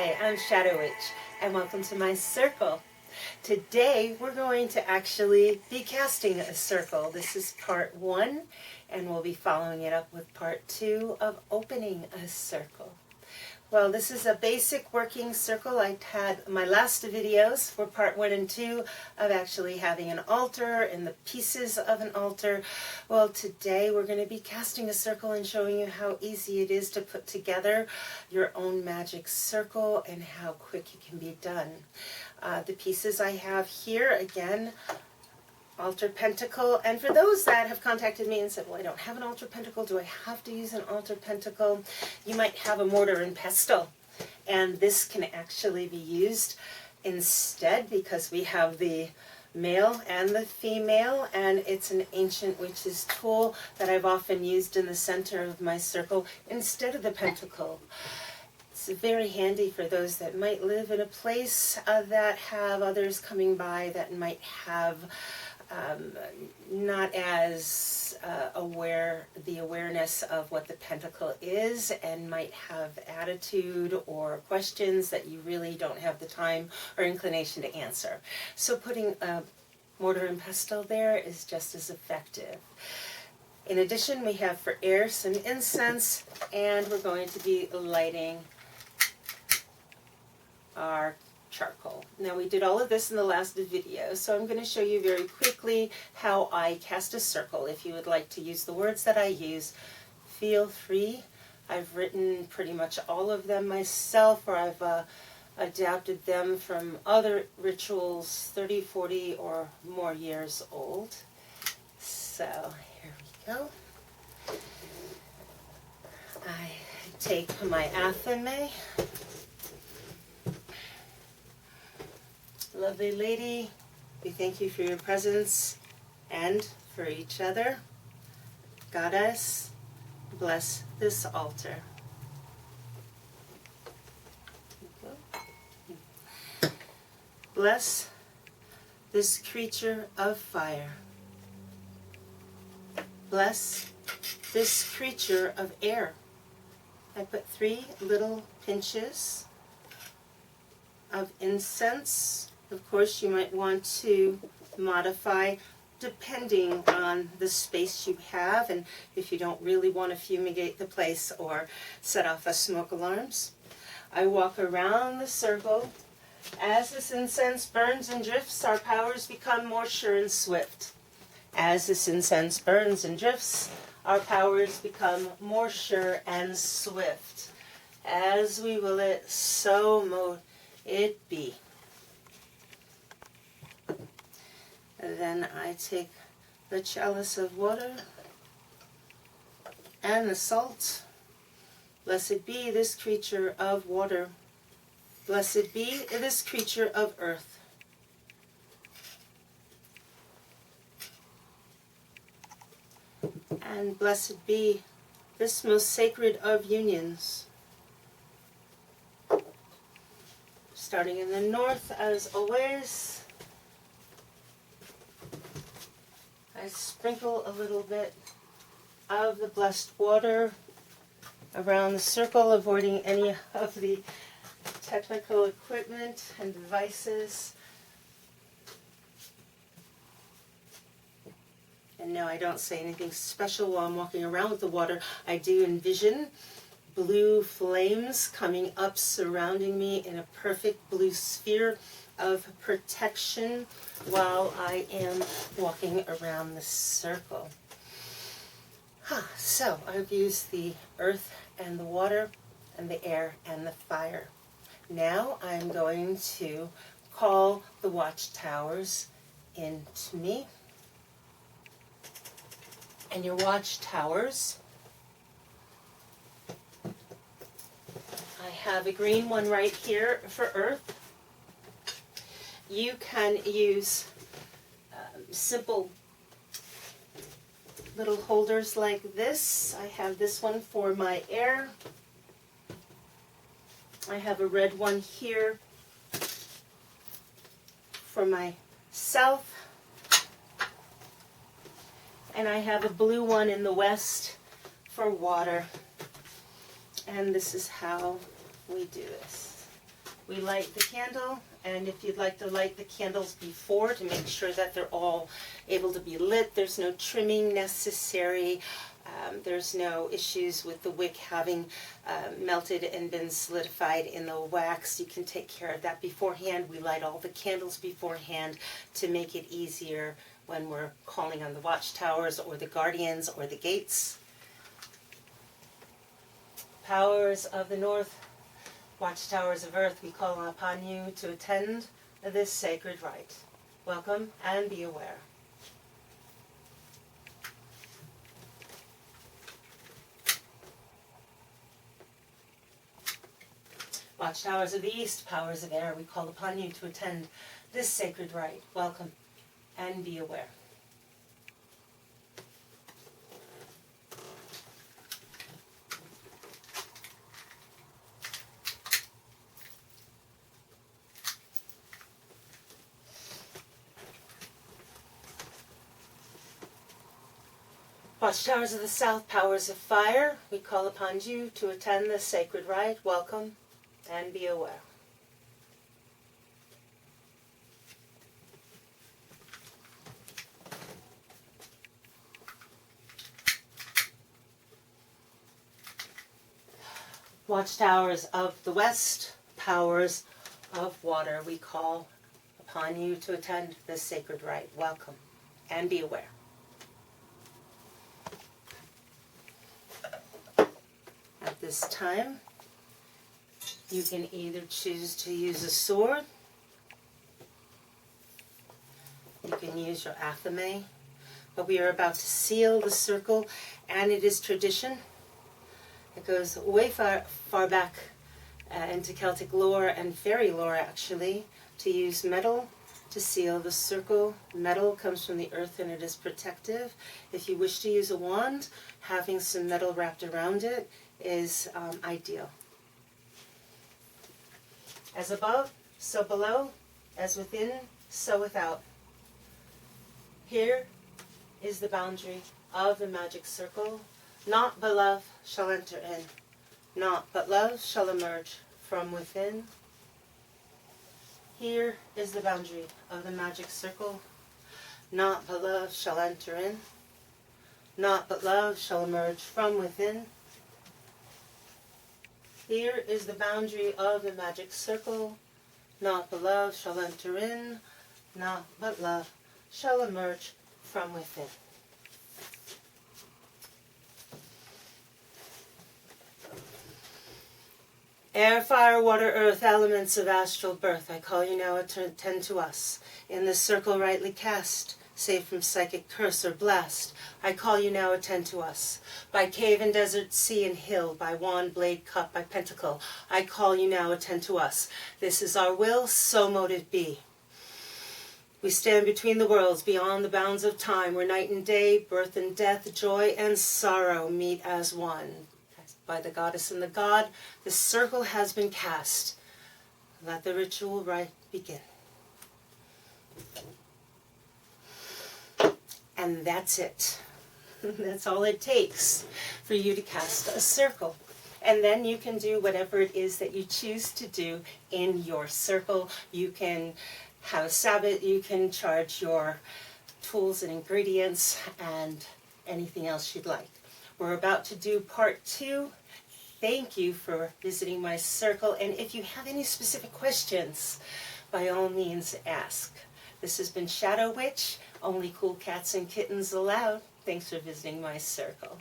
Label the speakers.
Speaker 1: Hi, I'm Shadow Witch, and welcome to my circle. Today we're going to actually be casting a circle. This is part 1, and we'll be following it up with part 2 of opening a circle. Well, this is a basic working circle. I had my last videos for part 1 and 2 of actually having an altar and the pieces of an altar. Well, today we're going to be casting a circle and showing you how easy it is to put together your own magic circle and how quick it can be done. The pieces I have here, again, altar pentacle, and for those that have contacted me and said, well, I don't have an altar pentacle, do I have to use an altar pentacle? You might have a mortar and pestle, and this can actually be used instead because we have the male and the female, and it's an ancient witch's tool that I've often used in the center of my circle instead of the pentacle. It's very handy for those that might live in a place that have others coming by that might have not as awareness of what the pentacle is and might have attitude or questions that you really don't have the time or inclination to answer. So putting a mortar and pestle there is just as effective. In addition, we have for air some incense, and we're going to be lighting our charcoal. Now, we did all of this in the last video, so I'm going to show you very quickly how I cast a circle. If you would like to use the words that I use, feel free. I've written pretty much all of them myself, or I've adapted them from other rituals 30, 40, or more years old. So here we go. I take my athame. Lovely lady, we thank you for your presence and for each other. Goddess, bless this altar. Bless this creature of fire. Bless this creature of air. I put 3 little pinches of incense. Of course, you might want to modify depending on the space you have, and if you don't really want to fumigate the place or set off the smoke alarms. I walk around the circle. As this incense burns and drifts, our powers become more sure and swift. As this incense burns and drifts, our powers become more sure and swift. As we will it, so mote it be. And then I take the chalice of water and the salt. Blessed be this creature of water. Blessed be this creature of earth. And blessed be this most sacred of unions. Starting in the north, as always, I sprinkle a little bit of the blessed water around the circle, avoiding any of the technical equipment and devices. And no, I don't say anything special while I'm walking around with the water. I do envision blue flames coming up, surrounding me in a perfect blue sphere of protection while I am walking around the circle. So I've used the earth and the water and the air and the fire. Now I'm going to call the watchtowers into me. And your watchtowers, I have a green one right here for earth. You can use simple little holders like this. I have this one for my air. I have a red one here for my south. And I have a blue one in the west for water. And this is how we do this. we light the candle, and if you'd like to light the candles before to make sure that they're all able to be lit, there's no trimming necessary. There's no issues with the wick having melted and been solidified in the wax. You can take care of that beforehand. We light all the candles beforehand to make it easier when we're calling on the watchtowers or the guardians or the gates. Powers of the north, watchtowers of earth, we call upon you to attend this sacred rite. Welcome and be aware. Watchtowers of the east, powers of air, we call upon you to attend this sacred rite. Welcome and be aware. Watchtowers of the south, powers of fire, we call upon you to attend this sacred rite. Welcome and be aware. Watchtowers of the west, powers of water, we call upon you to attend this sacred rite. Welcome and be aware. At this time, you can either choose to use a sword, you can use your athame, but we are about to seal the circle, and it is tradition. It goes way far back into Celtic lore and fairy lore, actually, to use metal to seal the circle. Metal comes from the earth and it is protective. If you wish to use a wand, having some metal wrapped around it is ideal. As above, so below, as within, so without. Here is the boundary of the magic circle. Naught but love shall enter in. Naught but love shall emerge from within. Here is the boundary of the magic circle. Naught but love shall enter in. Naught but love shall emerge from within. Here is the boundary of the magic circle. Naught but love shall enter in. Naught but love shall emerge from within. Air, fire, water, earth, elements of astral birth, I call you now to attend to us. In this circle rightly cast, save from psychic curse or blast, I call you now attend to us. By cave and desert, sea and hill, by wand, blade, cup, by pentacle, I call you now attend to us. This is our will, so mote it be. We stand between the worlds, beyond the bounds of time, where night and day, birth and death, joy and sorrow meet as one. By the goddess and the god, the circle has been cast. Let the ritual rite begin. And that's it. That's all it takes for you to cast a circle. And then you can do whatever it is that you choose to do in your circle. You can have a Sabbath, you can charge your tools and ingredients and anything else you'd like. We're about to do part 2. Thank you for visiting my circle, and if you have any specific questions, by all means ask. This has been Shadow Witch, only cool cats and kittens allowed. Thanks for visiting my circle.